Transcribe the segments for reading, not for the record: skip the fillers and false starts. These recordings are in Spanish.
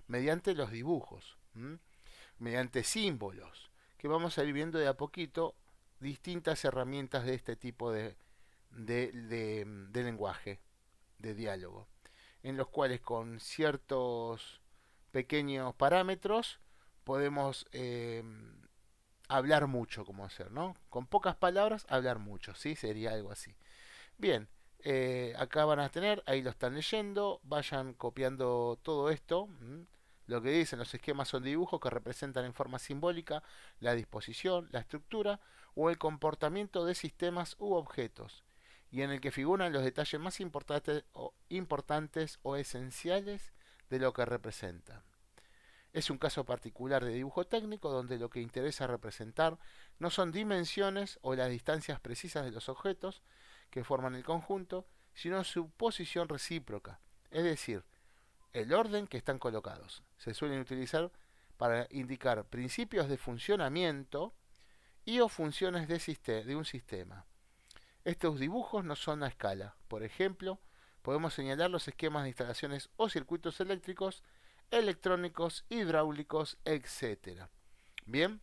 mediante los dibujos, mediante símbolos, que vamos a ir viendo de a poquito distintas herramientas de este tipo de lenguaje, de diálogo, en los cuales con ciertos pequeños parámetros podemos hablar mucho, como hacer, ¿no? Con pocas palabras hablar mucho, ¿sí? Sería algo así. Bien, acá van a tener, ahí lo están leyendo, vayan copiando todo esto. Lo que dicen los esquemas son dibujos que representan en forma simbólica la disposición, la estructura o el comportamiento de sistemas u objetos, y en el que figuran los detalles más importantes o esenciales de lo que representan. Es un caso particular de dibujo técnico donde lo que interesa representar no son dimensiones o las distancias precisas de los objetos que forman el conjunto, sino su posición recíproca, es decir, el orden que están colocados. Se suelen utilizar para indicar principios de funcionamiento y o funciones de un sistema. Estos dibujos no son a escala. Por ejemplo, podemos señalar los esquemas de instalaciones o circuitos eléctricos, electrónicos, hidráulicos, etcétera. Bien,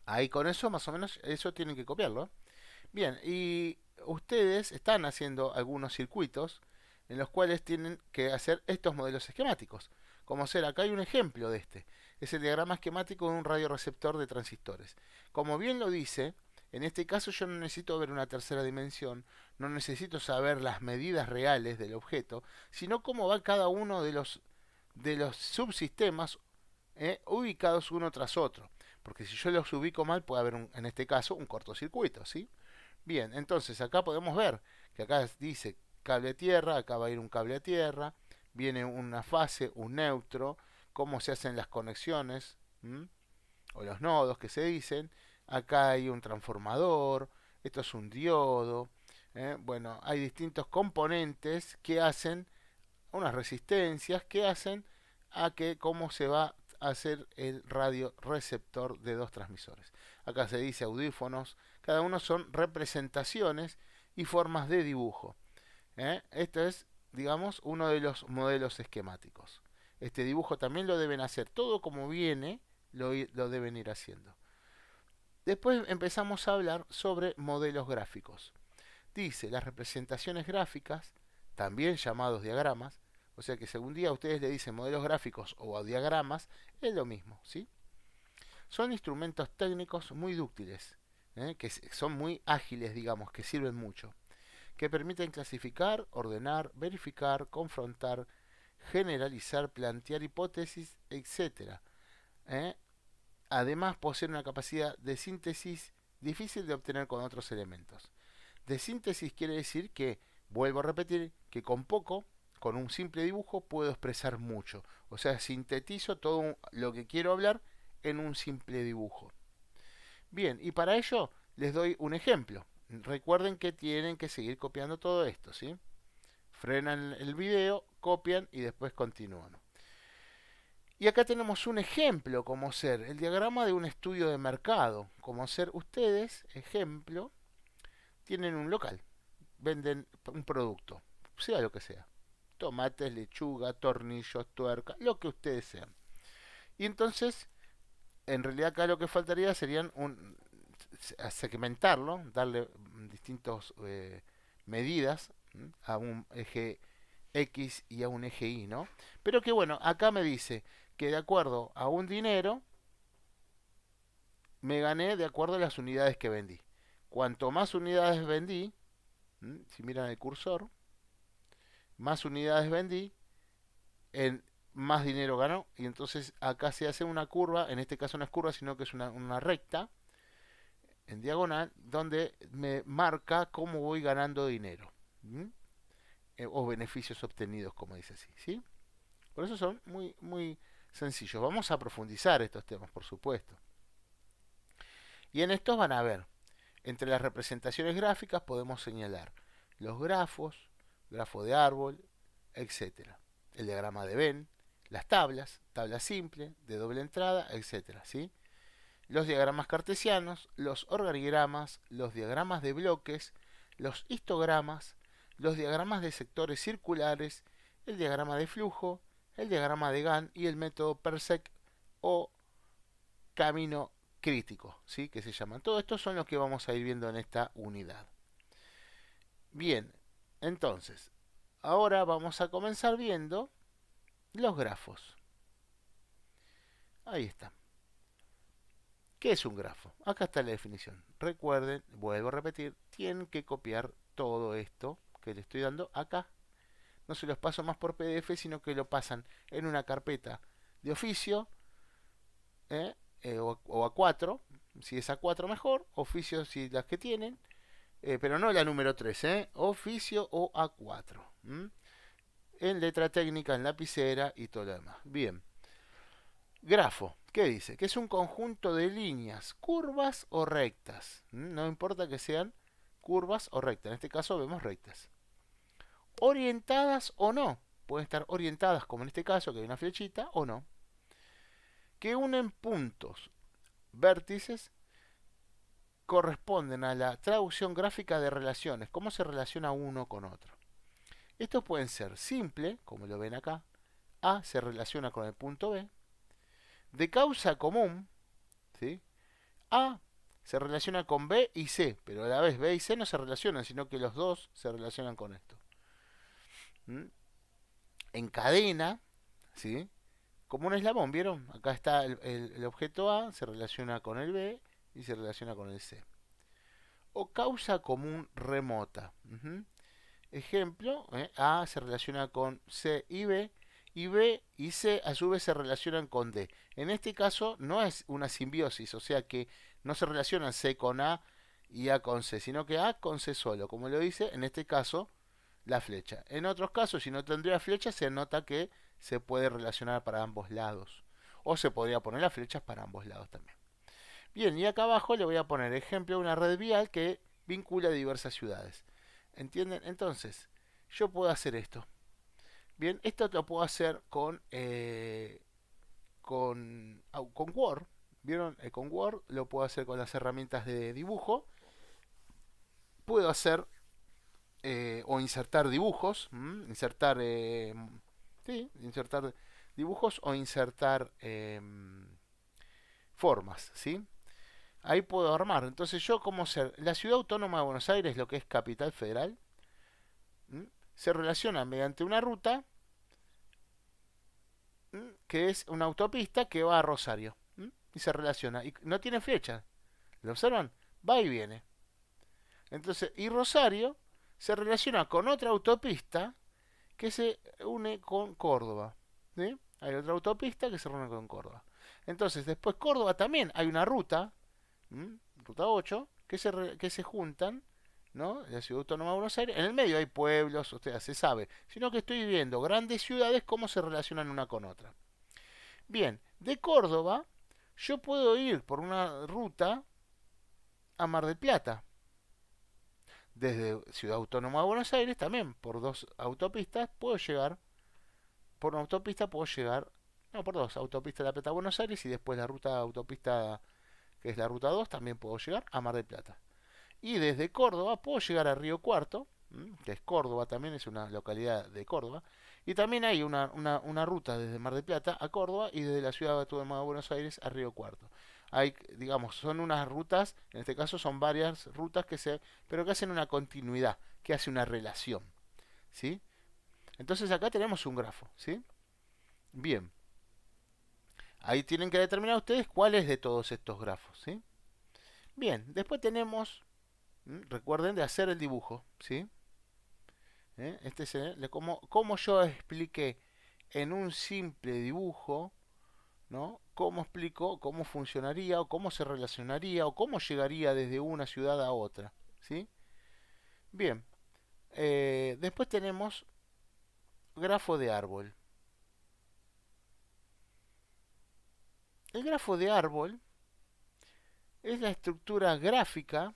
ahí con eso más o menos eso tienen que copiarlo. Bien, y ustedes están haciendo algunos circuitos en los cuales tienen que hacer estos modelos esquemáticos. Como ser, acá hay un ejemplo de este. Es el diagrama esquemático de un radioreceptor de transistores. Como bien lo dice, en este caso yo no necesito ver una tercera dimensión, no necesito saber las medidas reales del objeto, sino cómo va cada uno de los subsistemas ubicados uno tras otro. Porque si yo los ubico mal, puede haber, en este caso, un cortocircuito, ¿sí? Bien, entonces acá podemos ver que acá dice cable a tierra, acá va a ir un cable a tierra, viene una fase, un neutro, cómo se hacen las conexiones, o los nodos que se dicen. Acá hay un transformador, esto es un diodo. Bueno, hay distintos componentes que hacen unas resistencias que hacen a que cómo se va a hacer el radio receptor de dos transmisores. Acá se dice audífonos, cada uno son representaciones y formas de dibujo. Esto es, digamos, uno de los modelos esquemáticos. Este dibujo también lo deben hacer, todo como viene, lo deben ir haciendo. Después empezamos a hablar sobre modelos gráficos. Dice, las representaciones gráficas, también llamados diagramas, o sea que según día ustedes le dicen modelos gráficos o diagramas, es lo mismo, ¿sí? Son instrumentos técnicos muy dúctiles, que son muy ágiles, digamos, que sirven mucho, que permiten clasificar, ordenar, verificar, confrontar, generalizar, plantear hipótesis, etcétera. ¿eh? Además poseen una capacidad de síntesis difícil de obtener con otros elementos. De síntesis quiere decir que, vuelvo a repetir, que con poco, con un simple dibujo, puedo expresar mucho. O sea, sintetizo todo lo que quiero hablar en un simple dibujo. Bien, y para ello les doy un ejemplo. Recuerden que tienen que seguir copiando todo esto, ¿sí? Frenan el video, copian y después continúan. Y acá tenemos un ejemplo como ser el diagrama de un estudio de mercado. Como ser ustedes, ejemplo, tienen un local, venden un producto, sea lo que sea. Tomates, lechuga, tornillos, tuerca, lo que ustedes sean. Y entonces, en realidad acá lo que faltaría serían segmentarlo, darle distintas medidas a un eje X y a un eje Y, ¿no? Pero que bueno, acá me dice que de acuerdo a un dinero, me gané de acuerdo a las unidades que vendí. Cuanto más unidades vendí, si miran el cursor, más unidades vendí, en más dinero ganó. Y entonces acá se hace una curva, en este caso no es curva, sino que es una recta en diagonal, donde me marca cómo voy ganando dinero. O beneficios obtenidos, como dice así. ¿Sí? Por eso son muy, muy sencillos. Vamos a profundizar estos temas, por supuesto. Y en estos van a ver, entre las representaciones gráficas podemos señalar los grafos, grafo de árbol, etcétera. El diagrama de Venn, las tablas, tabla simple, de doble entrada, etcétera, ¿sí? Los diagramas cartesianos, los organigramas, los diagramas de bloques, los histogramas, los diagramas de sectores circulares, el diagrama de flujo, el diagrama de Gantt y el método Persec o camino crítico, ¿sí? Que se llaman. Todo esto son los que vamos a ir viendo en esta unidad. Bien, entonces, ahora vamos a comenzar viendo los grafos. Ahí está. ¿Qué es un grafo? Acá está la definición. Recuerden, vuelvo a repetir, tienen que copiar todo esto que les estoy dando acá. No se los paso más por PDF, sino que lo pasan en una carpeta de oficio o A4, si es A4 mejor, oficio si las que tienen, pero no la número 3, oficio o A4. En letra técnica, en lapicera y todo lo demás. Bien. Grafo, ¿qué dice? Que es un conjunto de líneas curvas o rectas. No importa que sean curvas o rectas. En este caso vemos rectas. Orientadas o no. Pueden estar orientadas, como en este caso, que hay una flechita, o no. Que unen puntos, vértices, corresponden a la traducción gráfica de relaciones. ¿Cómo se relaciona uno con otro? Estos pueden ser simple, como lo ven acá. A se relaciona con el punto B. De causa común, ¿sí? A se relaciona con B y C, pero a la vez B y C no se relacionan, sino que los dos se relacionan con esto. En cadena, ¿sí? Como un eslabón, ¿vieron? Acá está el objeto A, se relaciona con el B y se relaciona con el C. O causa común remota. Ejemplo, A se relaciona con C y B y C a su vez se relacionan con D. En este caso no es una simbiosis, o sea que no se relacionan C con A y A con C, sino que A con C solo, como lo dice en este caso la flecha. En otros casos, si no tendría flecha, se nota que se puede relacionar para ambos lados. O se podría poner las flechas para ambos lados también. Bien, y acá abajo le voy a poner ejemplo de una red vial que vincula diversas ciudades. ¿Entienden? Entonces, yo puedo hacer esto. Bien, esto lo puedo hacer con Word. ¿Vieron? Con Word lo puedo hacer con las herramientas de dibujo. Puedo hacer o insertar dibujos. Insertar dibujos o insertar formas, ¿sí? Ahí puedo armar. Entonces yo como ser la Ciudad Autónoma de Buenos Aires, lo que es Capital Federal, se relaciona mediante una ruta que es una autopista que va a Rosario. Y se relaciona. Y no tiene flecha. ¿Lo observan? Va y viene. Entonces, y Rosario se relaciona con otra autopista que se une con Córdoba. ¿Sí? Hay otra autopista que se une con Córdoba. Entonces, después Córdoba también hay una ruta, ruta 8, que se juntan, ¿no? La Ciudad Autónoma de Buenos Aires. En el medio hay pueblos, o sea, se sabe. Sino que estoy viendo grandes ciudades, cómo se relacionan una con otra. Bien, de Córdoba, yo puedo ir por una ruta a Mar del Plata. Desde Ciudad Autónoma de Buenos Aires, también por dos autopistas, puedo llegar. Por una autopista puedo llegar. No, por dos autopistas de La Plata a Buenos Aires y después la ruta autopista que es la ruta 2, también puedo llegar a Mar del Plata. Y desde Córdoba puedo llegar a Río Cuarto, que es Córdoba también, es una localidad de Córdoba. Y también hay una ruta desde Mar del Plata a Córdoba y desde la ciudad autónoma de Buenos Aires a Río Cuarto. Hay, digamos, son unas rutas, en este caso son varias rutas pero que hacen una continuidad, que hace una relación, ¿sí? Entonces acá tenemos un grafo, ¿sí? Bien. Ahí tienen que determinar ustedes cuál es de todos estos grafos, ¿sí? Bien, después tenemos, recuerden de hacer el dibujo, ¿sí? Este es como yo expliqué en un simple dibujo, ¿no? Cómo explico cómo funcionaría o cómo se relacionaría o cómo llegaría desde una ciudad a otra, ¿sí? Bien, después tenemos grafo de árbol. El grafo de árbol es la estructura gráfica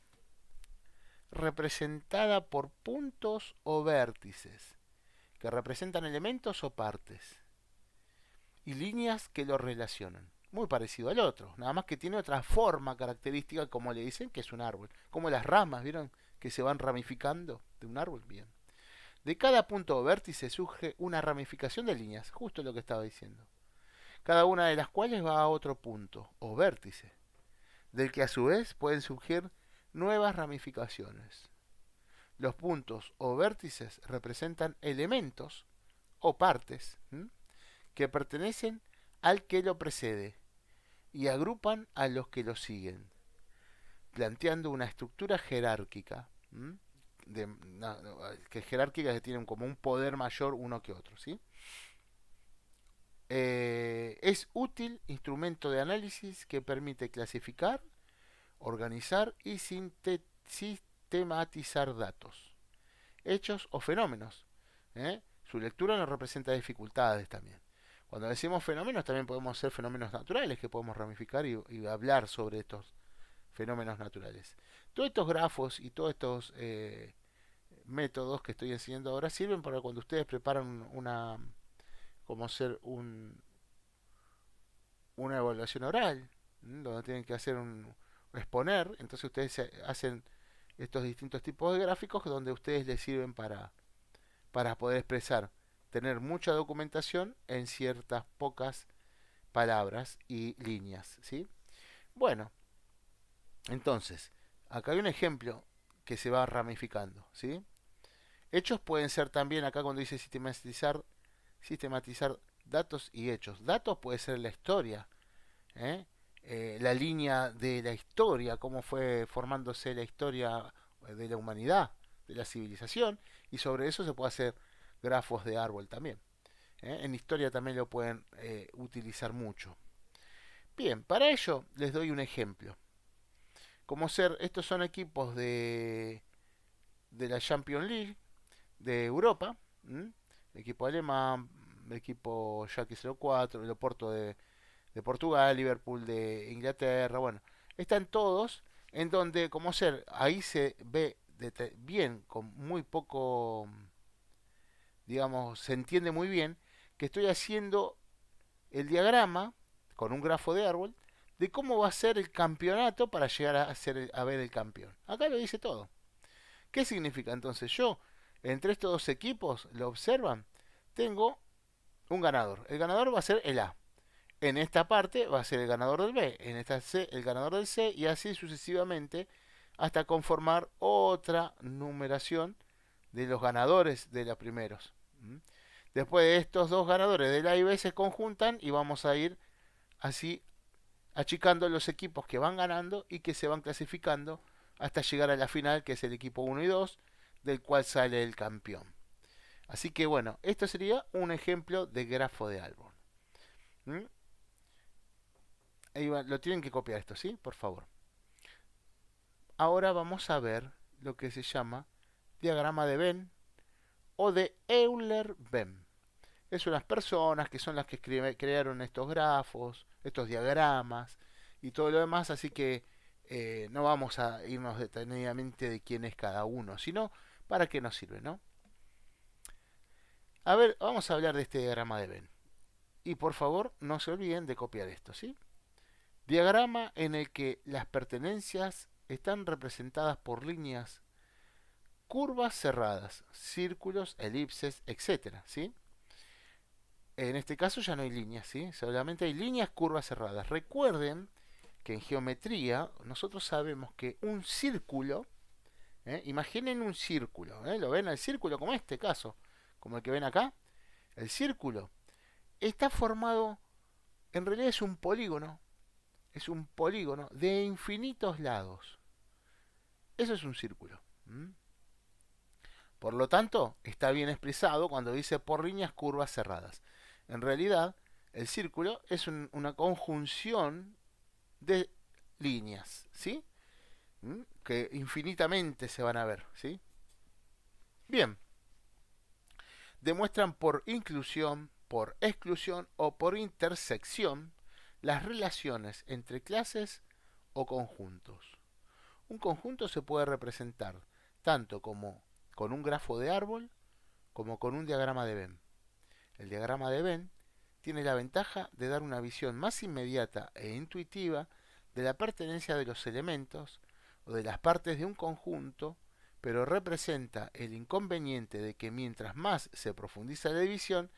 representada por puntos o vértices que representan elementos o partes y líneas que lo relacionan. Muy parecido al otro, nada más que tiene otra forma característica, como le dicen, que es un árbol. Como las ramas, ¿vieron? Que se van ramificando de un árbol. Bien. De cada punto o vértice surge una ramificación de líneas, justo lo que estaba diciendo, cada una de las cuales va a otro punto o vértice, del que a su vez pueden surgir nuevas ramificaciones. Los puntos o vértices representan elementos o partes que pertenecen al que lo precede y agrupan a los que lo siguen, planteando una estructura jerárquica. Que jerárquicas que tienen como un poder mayor uno que otro, ¿sí? Es útil instrumento de análisis que permite clasificar, organizar y sistematizar datos, hechos o fenómenos. Su lectura nos representa dificultades también. Cuando decimos fenómenos también podemos ser fenómenos naturales que podemos ramificar y hablar sobre estos fenómenos naturales. Todos estos grafos y todos estos métodos que estoy enseñando ahora sirven para cuando ustedes preparan como ser una evaluación oral, donde tienen que hacer exponer, entonces ustedes hacen estos distintos tipos de gráficos donde ustedes les sirven para poder expresar, tener mucha documentación en ciertas pocas palabras y líneas, ¿sí? Bueno, entonces, acá hay un ejemplo que se va ramificando, ¿sí? Hechos pueden ser también, acá cuando dice sistematizar datos y hechos. Datos puede ser la historia, ¿eh? La línea de la historia, cómo fue formándose la historia de la humanidad, de la civilización, y sobre eso se puede hacer grafos de árbol también. En historia también lo pueden utilizar mucho. Bien, para ello les doy un ejemplo. Estos son equipos de la Champions League de Europa, el equipo alemán, el equipo Schalke 04, el Oporto de Portugal, Liverpool de Inglaterra, bueno, están todos en donde, ahí se ve bien, con muy poco, digamos, se entiende muy bien que estoy haciendo el diagrama con un grafo de árbol de cómo va a ser el campeonato para llegar a ver el campeón. Acá lo dice todo. ¿Qué significa entonces? Yo, entre estos dos equipos, lo observan, tengo un ganador. El ganador va a ser el A. En esta parte va a ser el ganador del B, en esta C el ganador del C y así sucesivamente hasta conformar otra numeración de los ganadores de los primeros. Después de estos dos ganadores del A y B se conjuntan y vamos a ir así achicando los equipos que van ganando y que se van clasificando hasta llegar a la final, que es el equipo 1 y 2, del cual sale el campeón. Así que bueno, esto sería un ejemplo de grafo de árbol. Ahí lo tienen que copiar esto, ¿sí? Por favor. Ahora vamos a ver lo que se llama diagrama de Venn o de Euler-Venn. Es unas personas que son las que crearon estos grafos, estos diagramas y todo lo demás, así que no vamos a irnos detenidamente de quién es cada uno, sino para qué nos sirve, ¿no? A ver, vamos a hablar de este diagrama de Venn. Y por favor, no se olviden de copiar esto, ¿sí? Diagrama en el que las pertenencias están representadas por líneas, curvas cerradas, círculos, elipses, etcétera, ¿sí? En este caso ya no hay líneas, ¿sí? Solamente hay líneas, curvas cerradas. Recuerden que en geometría nosotros sabemos que un círculo, imaginen un círculo, ¿lo ven el círculo como este caso, como el que ven acá? El círculo está formado, en realidad es un polígono de infinitos lados. Eso es un círculo. Por lo tanto, está bien expresado cuando dice por líneas curvas cerradas. En realidad, el círculo es una conjunción de líneas, ¿sí? Que infinitamente se van a ver, ¿sí? Bien, demuestran por inclusión, por exclusión o por intersección las relaciones entre clases o conjuntos. Un conjunto se puede representar tanto como con un grafo de árbol como con un diagrama de Venn. El diagrama de Venn tiene la ventaja de dar una visión más inmediata e intuitiva de la pertenencia de los elementos o de las partes de un conjunto pero representa el inconveniente de que mientras más se profundiza la división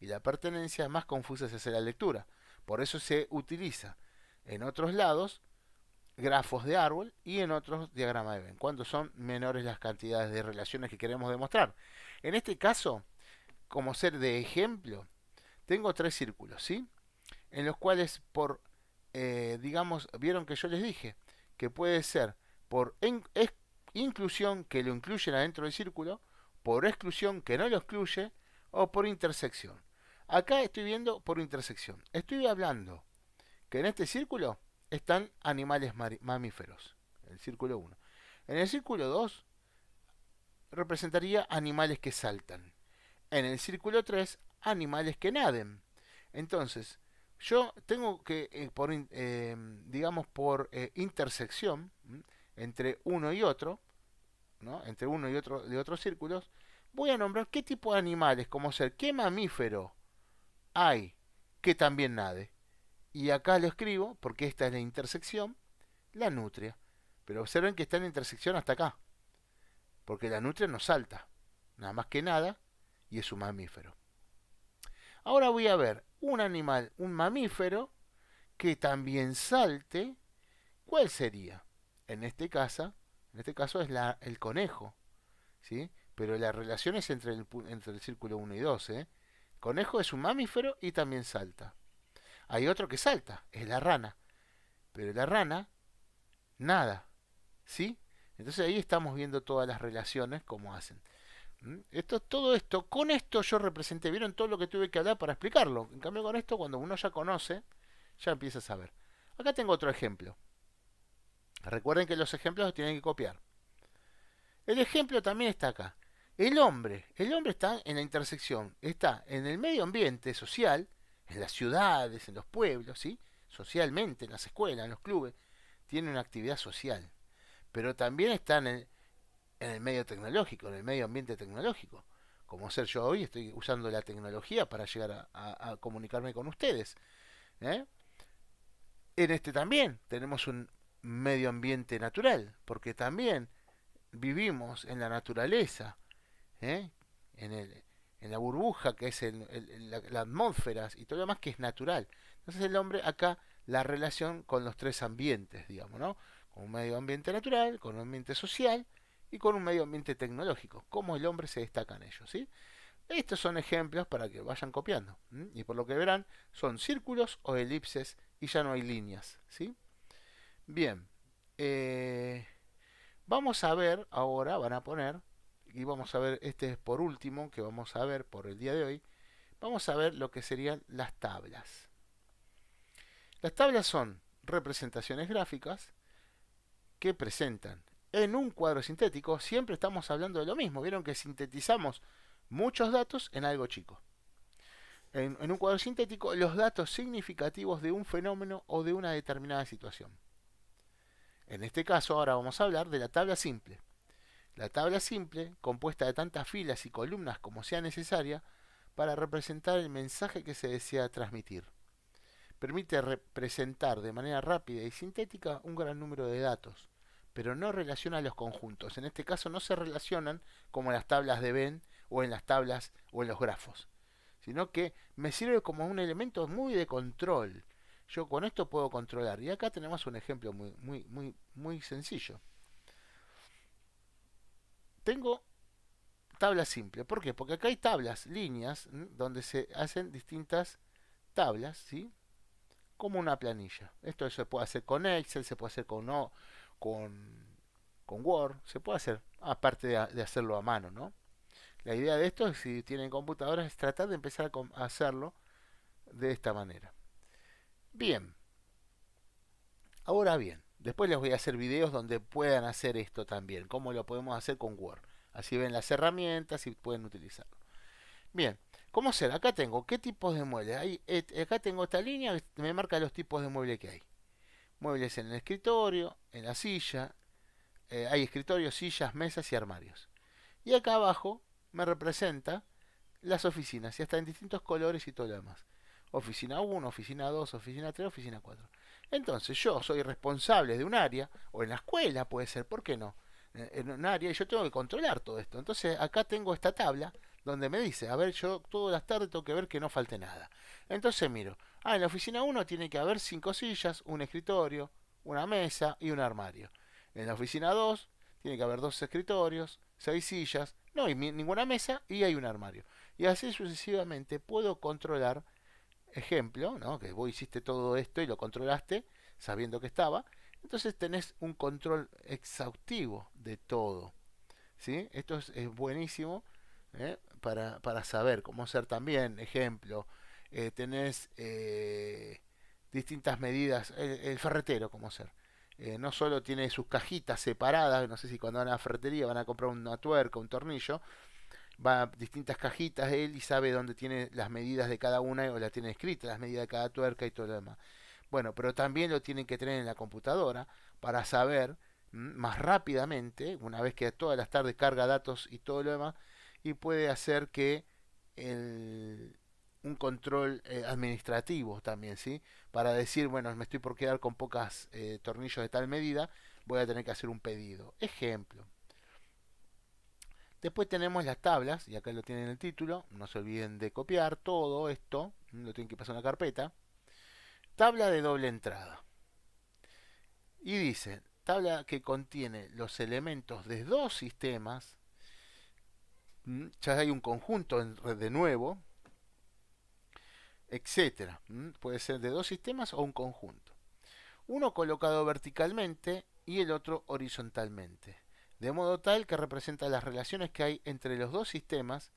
y la pertenencia, más confusa se hace la lectura. Por eso se utiliza en otros lados grafos de árbol y en otros diagrama de Venn, cuando son menores las cantidades de relaciones que queremos demostrar. En este caso, como ser de ejemplo, tengo tres círculos, ¿sí? En los cuales digamos, vieron que yo les dije que puede ser por inclusión que lo incluyen adentro del círculo, por exclusión que no lo excluye, o por intersección. Acá estoy viendo por intersección. Estoy hablando que en este círculo están animales mamíferos, el círculo 1. En el círculo 2 representaría animales que saltan. En el círculo 3, animales que naden. Entonces, yo tengo que, digamos, por intersección entre uno y otro, ¿no? Entre uno y otro de otros círculos, voy a nombrar qué tipo de animales, como ser, qué mamífero hay que también nade. Y acá lo escribo, porque esta es la intersección, la nutria. Pero observen que está en intersección hasta acá, porque la nutria no salta, nada más que nada, y es un mamífero. Ahora voy a ver un animal, un mamífero, que también salte. ¿Cuál sería? En este caso es el conejo, ¿sí? Pero la relación es entre el círculo 1 y 2, ¿eh? El conejo es un mamífero y también salta. Hay otro que salta, es la rana. Pero la rana nada, ¿sí? Entonces ahí estamos viendo todas las relaciones, cómo hacen. Todo esto, con esto yo representé, ¿vieron todo lo que tuve que hablar para explicarlo? En cambio con esto, cuando uno ya conoce, ya empieza a saber. Acá tengo otro ejemplo. Recuerden que los ejemplos los tienen que copiar. El ejemplo también está acá. El hombre está en la intersección, está en el medio ambiente social, en las ciudades, en los pueblos, ¿sí? Socialmente, en las escuelas, en los clubes, tiene una actividad social. Pero también está en el medio tecnológico, en el medio ambiente tecnológico. Como ser yo hoy, estoy usando la tecnología para llegar a comunicarme con ustedes. ¿eh? En este también tenemos un medio ambiente natural, porque también vivimos en la naturaleza, ¿eh? en, el, en la burbuja que es la atmósfera y todo lo demás que es natural. Entonces el hombre acá la relación con los tres ambientes, digamos, ¿no? Con un medio ambiente natural, con un ambiente social y con un medio ambiente tecnológico. Cómo el hombre se destaca en ellos, ¿sí? Estos son ejemplos para que vayan copiando. Y por lo que verán, son círculos o elipses y ya no hay líneas, ¿sí? Bien. Vamos a ver ahora, van a poner, y vamos a ver, este es por último, que vamos a ver por el día de hoy, vamos a ver lo que serían las tablas. Las tablas son representaciones gráficas que presentan en un cuadro sintético, siempre estamos hablando de lo mismo, vieron que sintetizamos muchos datos en algo chico. En un cuadro sintético, los datos significativos de un fenómeno o de una determinada situación. En este caso, ahora vamos a hablar de la tabla simple. La tabla simple, compuesta de tantas filas y columnas como sea necesaria, para representar el mensaje que se desea transmitir. Permite representar de manera rápida y sintética un gran número de datos, pero no relaciona los conjuntos. En este caso no se relacionan como en las tablas de Venn o en las tablas o en los grafos, sino que me sirve como un elemento muy de control. Yo con esto puedo controlar. Y acá tenemos un ejemplo muy sencillo. Tengo tabla simple. ¿Por qué? Porque acá hay tablas, líneas, donde se hacen distintas tablas, ¿sí? Como una planilla. Esto se puede hacer con Excel, se puede hacer con, con Word, se puede hacer, aparte de hacerlo a mano, ¿no? La idea de esto, si tienen computadoras, es tratar de empezar a hacerlo de esta manera. Bien, ahora bien, después les voy a hacer videos donde puedan hacer esto también, cómo lo podemos hacer con Word. Así ven las herramientas y pueden utilizarlo. Bien, ¿cómo será? Acá tengo qué tipos de muebles. Acá tengo esta línea que me marca los tipos de muebles que hay. Muebles en el escritorio, en la silla. Hay escritorios, sillas, mesas y armarios. Y acá abajo me representa las oficinas, y hasta en distintos colores y todo lo demás. Oficina 1, oficina 2, oficina 3, oficina 4. Entonces yo soy responsable de un área, o en la escuela puede ser, ¿por qué no? en un área y yo tengo que controlar todo esto. Entonces acá tengo esta tabla donde me dice, a ver, yo todas las tardes tengo que ver que no falte nada. Entonces miro, en la oficina uno tiene que haber 5 sillas, un escritorio, una mesa y un armario. En la oficina 2 tiene que haber 2 escritorios, 6 sillas, no hay ninguna mesa y hay un armario. Y así sucesivamente puedo controlar, ejemplo, ¿no? Que vos hiciste todo esto y lo controlaste sabiendo que estaba. Entonces tenés un control exhaustivo de todo. ¿Sí? Esto es buenísimo, para saber cómo hacer también. Ejemplo, tenés distintas medidas. El ferretero, cómo hacer. No solo tiene sus cajitas separadas, no sé si cuando van a la ferretería van a comprar una tuerca, un tornillo, va a distintas cajitas él y sabe dónde tiene las medidas de cada una o la tiene escrita, las medidas de cada tuerca y todo lo demás. Bueno, pero también lo tienen que tener en la computadora para saber más rápidamente, una vez que todas las tardes carga datos y todo lo demás, y puede hacer que el, un control administrativo también, ¿sí? Para decir, bueno, me estoy por quedar con pocas tornillos de tal medida, voy a tener que hacer un pedido. Ejemplo. Después tenemos las tablas, y acá lo tienen en el título, no se olviden de copiar todo esto, lo tienen que pasar a una carpeta. Tabla de doble entrada. Y dice, tabla que contiene los elementos de dos sistemas, ya hay un conjunto de nuevo, etcétera. Puede ser de dos sistemas o un conjunto. Uno colocado verticalmente y el otro horizontalmente. De modo tal que representa las relaciones que hay entre los dos sistemas,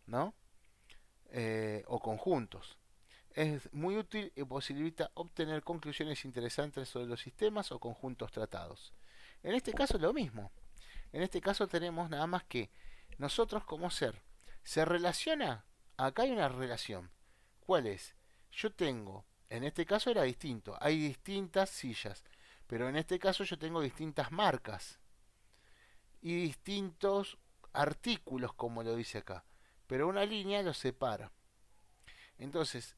¿no? O conjuntos. Es muy útil y posibilita obtener conclusiones interesantes sobre los sistemas o conjuntos tratados. En este caso es lo mismo. En este caso tenemos nada más que nosotros como ser. ¿Se relaciona? Acá hay una relación. ¿Cuál es? Yo tengo, en este caso era distinto, hay distintas sillas, pero en este caso yo tengo distintas marcas y distintos artículos, como lo dice acá, pero una línea los separa. Entonces,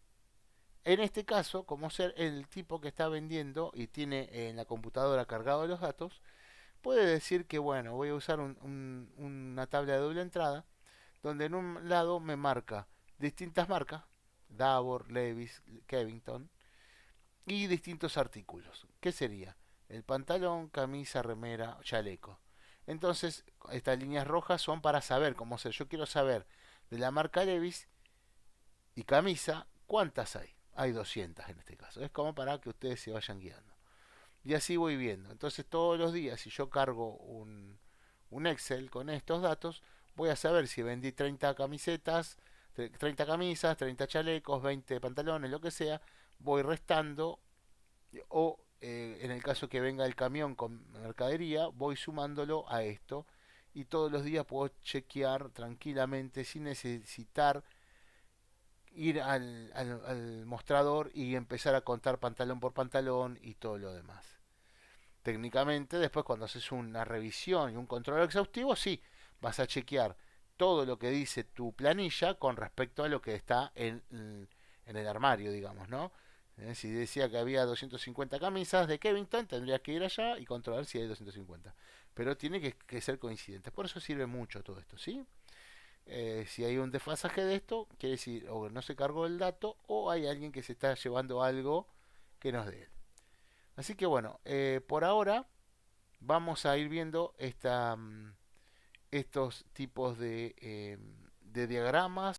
en este caso, como ser el tipo que está vendiendo y tiene en la computadora cargado los datos, puede decir que, bueno, voy a usar una tabla de doble entrada, donde en un lado me marca distintas marcas, Davor, Levis, Kevington, y distintos artículos. ¿Qué sería? El pantalón, camisa, remera, chaleco. Entonces, estas líneas rojas son para saber cómo ser. Yo quiero saber de la marca Levis y camisa cuántas hay. Hay 200 en este caso. Es como para que ustedes se vayan guiando. Y así voy viendo. Entonces todos los días, si yo cargo un Excel con estos datos, voy a saber si vendí 30 camisetas, 30 camisas, 30 chalecos, 20 pantalones, lo que sea. Voy restando o en el caso que venga el camión con mercadería, voy sumándolo a esto. Y todos los días puedo chequear tranquilamente sin necesitar ir al mostrador y empezar a contar pantalón por pantalón y todo lo demás. Técnicamente, después cuando haces una revisión y un control exhaustivo, sí, vas a chequear todo lo que dice tu planilla con respecto a lo que está en el armario, digamos, ¿no? Si decía que había 250 camisas de Kevington, tendrías que ir allá y controlar si hay 250. Pero tiene que ser coincidente. Por eso sirve mucho todo esto, ¿sí? Si hay un desfasaje de esto, quiere decir o no se cargó el dato o hay alguien que se está llevando algo que no es de él. Así que bueno, por ahora vamos a ir viendo estos tipos de diagramas